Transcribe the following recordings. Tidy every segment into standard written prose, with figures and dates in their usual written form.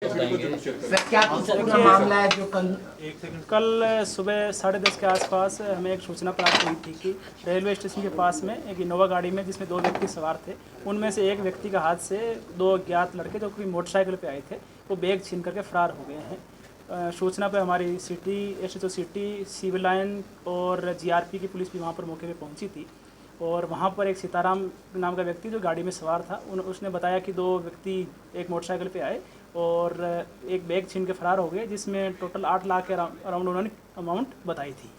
Sir क्या पूरा मामला है जो कल सुबह 10:30 के आसपास हमें एक सूचना प्राप्त हुई थी कि रेलवे स्टेशन के पास में एक इनोवा गाड़ी में जिसमें 2 व्यक्ति सवार थे, उनमें से एक व्यक्ति का हाथ से 2 अज्ञात लड़के जो कि मोटरसाइकिल पे आए थे वो बैग छीन करके फरार हो गए हैं। सूचना पे हमारी city SHO city civil line और जीआरपी की पुलिस भी वहाँ पर मौके पे पहुँची थी और वहाँ पर एक सीताराम नाम का व्यक्ति जो गाड़ी में सवार था उसने बताया कि 2 व्यक्ति एक मोटरसाइकिल पे आए और एक बैग छीन के फरार हो गए, जिसमें टोटल 8 लाख के अराउंड उन्होंने अमाउंट बताई थी।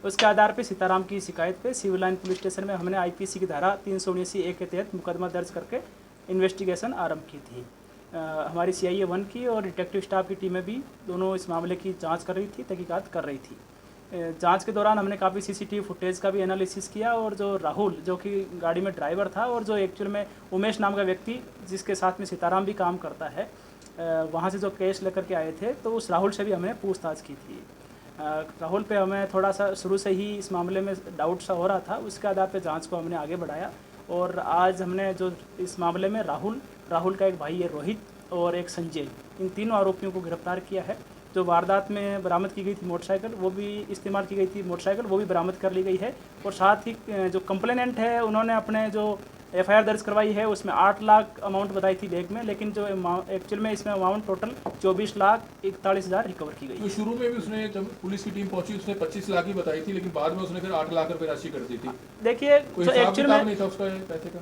उसके आधार पे सीताराम की शिकायत पे सिविल लाइन पुलिस स्टेशन में हमने आईपीसी की धारा 379(a) के तहत मुकदमा दर्ज करके इन्वेस्टिगेशन आरंभ की थी। हमारी CIA 1 की और डिटेक्टिव स्टाफ की टीमें भी दोनों इस मामले की जाँच कर रही थी, तहकीकात कर रही थी। जांच के दौरान हमने काफ़ी CCTV फुटेज का भी एनालिसिस किया और जो राहुल जो कि गाड़ी में ड्राइवर था और जो एक्चुअल में उमेश नाम का व्यक्ति जिसके साथ में सीताराम भी काम करता है, वहाँ से जो कैश लेकर के आए थे, तो उस राहुल से भी हमने पूछताछ की थी। राहुल पे हमें थोड़ा सा शुरू से ही इस मामले में डाउट सा हो रहा था, उसके आधार पे जांच को हमने आगे बढ़ाया और आज हमने जो इस मामले में राहुल का एक भाई है रोहित और एक संजय, इन तीनों आरोपियों को गिरफ्तार किया है। जो वारदात में बरामद की गई थी मोटरसाइकिल, वो भी इस्तेमाल की गई थी मोटरसाइकिल, वो भी बरामद कर ली गई है और साथ ही जो कंप्लेनेंट है उन्होंने अपने जो FIR दर्ज करवाई है उसमें 8 लाख अमाउंट बताई थी बैग में, लेकिन जो एक्चुअल में इसमें अमाउंट टोटल 24,41,000 रिकवर की गई। तो शुरू में भी उसने जब पुलिस की टीम पहुंची उसने 25 लाख ही बताई थी, लेकिन बाद में उसने फिर 8 लाख रुपए राशि कर दी थी। देखिए जो एक्चुअल में नहीं था उसका पैसे का,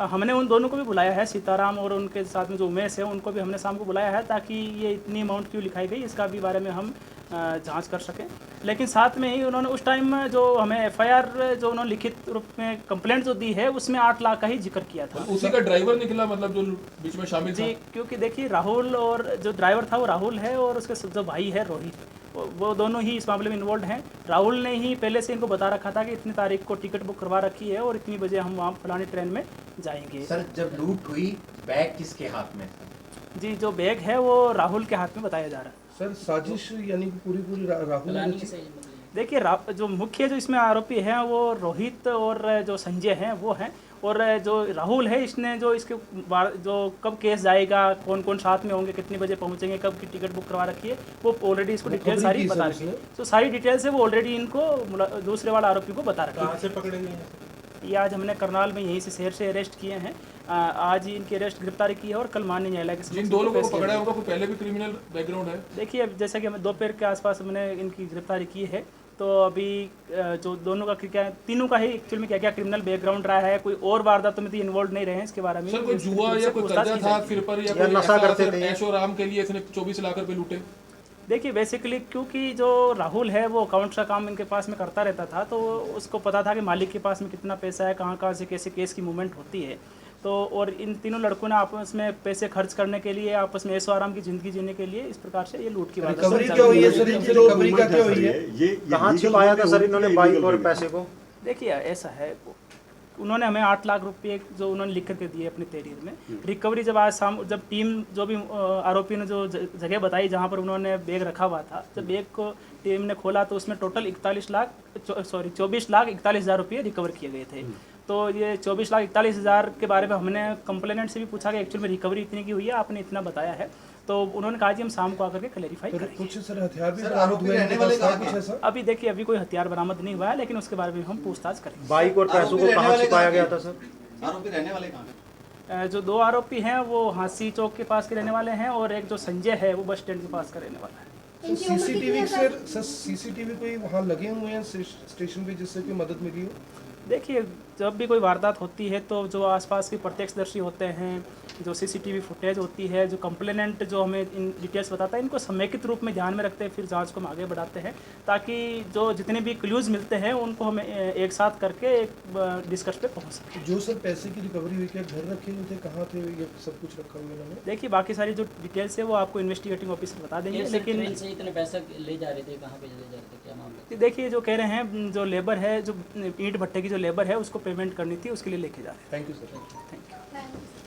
हमने उन दोनों को भी बुलाया है, सीताराम और उनके साथ में जो उमेश है उनको भी हमने शाम को बुलाया है ताकि ये इतनी अमाउंट क्यों लिखाई गई इसका भी बारे में हम जांच कर सकें। लेकिन साथ में ही उन्होंने उस टाइम जो हमें FIR जो उन्होंने लिखित रूप में कंप्लेंट जो दी है उसमें 8 लाख का ही जिक्र किया था। उसी का ड्राइवर निकला, मतलब जो बीच में शामिल जी, क्योंकि देखिए राहुल और जो ड्राइवर था वो राहुल है और उसके जो भाई है रोहित, वो दोनों ही इस मामले में इन्वॉल्व हैं। राहुल ने ही पहले से इनको बता रखा था कि इतनी तारीख को टिकट बुक करवा रखी है और इतनी बजे हम वहाँ फलानी ट्रेन में जाएंगे। सर जब लूट हुई बैग किसके हाथ में था? जी, जो बैग है वो राहुल के हाथ में बताया जा रहा है। सर साजिश यानी कि पूरी राहुल देखिए जो मुख्य जो इसमें आरोपी हैं वो रोहित और जो संजय हैं वो हैं, और जो राहुल है इसने जो इसके जो कब केस जाएगा, कौन कौन साथ में होंगे, कितने बजे पहुंचेंगे, कब की टिकट बुक करवा रखी है, वो ऑलरेडी इसको डिटेल सारी बता रखी है। तो सारी डिटेल से वो ऑलरेडी इनको दूसरे वाला आरोपी को बता रखी है। कहाँ से पकड़े गए हैं? ये आज हमने करनाल में यहीं से शहर से अरेस्ट किए हैं। आज ही इनकी अरेस्ट गिरफ्तारी की है और कल माननीय न्यायालय के जिन 2 लोगों को पकड़ा है उनका कोई पहले भी क्रिमिनल बैकग्राउंड है? देखिए जैसा कि हमें दोपहर के आसपास हमने इनकी गिरफ्तारी की है, तो अभी जो दोनों का क्या, तीनों का ही एक्चुअल में क्या क्या क्रिमिनल बैकग्राउंड रहा है, कोई और वारदातों में तो इन्वॉल्व नहीं रहे हैं इसके बारे में। सर कोई जुआ या कोई कर्जा था सिर पर या कोई नशा करते थे, ऐशो आराम के लिए इसने 24 लाख रुपए लूटे? देखिए बेसिकली क्योंकि जो राहुल है वो अकाउंट्स का काम इनके पास में करता रहता था, तो उसको पता था कि मालिक के पास में कितना पैसा है, कहाँ कहाँ से कैसे केस की मूवमेंट होती है। तो और इन तीनों लड़कों ने आपस में पैसे खर्च करने के लिए, आपस में ऐशो आराम की ज़िंदगी जीने के लिए इस प्रकार से ये लूट की बात है। देखिए ऐसा है, उन्होंने हमें 8 लाख रुपये जो उन्होंने लिख करके दिए अपनी तहरीर में। रिकवरी जब आज शाम जब टीम जो भी आरोपी ने जो जगह बताई जहां पर उन्होंने बैग रखा हुआ था, जब बैग को टीम ने खोला तो उसमें टोटल 24,41,000 रुपये रिकवर किए गए थे। तो ये 24,41,000 के बारे में हमने कंप्लेनेंट से भी पूछा कि एक्चुअल में रिकवरी इतनी की हुई है, आपने इतना बताया है, तो उन्होंने कहा कि हम शाम को आकर के क्लैरिफाई करेंगे। कुछ सर हथियार भी बरामद हुए हैं? अभी देखिए अभी कोई हथियार बरामद नहीं हुआ है, लेकिन उसके बारे में हम पूछताछ करेंगे। बाइक और पैसों को कहाँ छिपाया गया था सर? आरोपी रहने वाले कहाँ हैं? जो 2 आरोपी हैं वो हांसी चौक के पास के रहने वाले हैं और एक जो संजय है वो बस स्टैंड के पास का रहने वाला है। CCTV कोई वहाँ लगे हुए हैं स्टेशन पे जिससे कि मदद मिली हो? देखिए जब भी कोई वारदात होती है तो जो आसपास के प्रत्यक्षदर्शी होते हैं, जो CCTV फुटेज होती है, जो कंप्लेनेंट जो हमें इन डिटेल्स बताता है, इनको समेकित रूप में ध्यान में रखते हैं, फिर जांच को हम आगे बढ़ाते हैं ताकि जो जितने भी क्लूज मिलते हैं उनको हम एक साथ करके एक डिस्कस पे पहुंच सकें। जो सर पैसे की रिकवरी हुई, क्या घर रखे हुए थे, कहाँ थे, ये सब कुछ रखा हुआ है? देखिए बाकी सारी जो डिटेल्स है वो आपको इन्वेस्टिगेटिंग ऑफिसर बता देंगे, लेकिन इतने पैसा ले जा रहे थे, कहाँ पे ले जा रहे थे, क्या मामला? देखिए जो कह रहे हैं जो लेबर है, जो ईंट भट्टे की जो लेबर है उसको पेमेंट करनी थी, उसके लिए लेके जा रहे हैं। Thank you sir.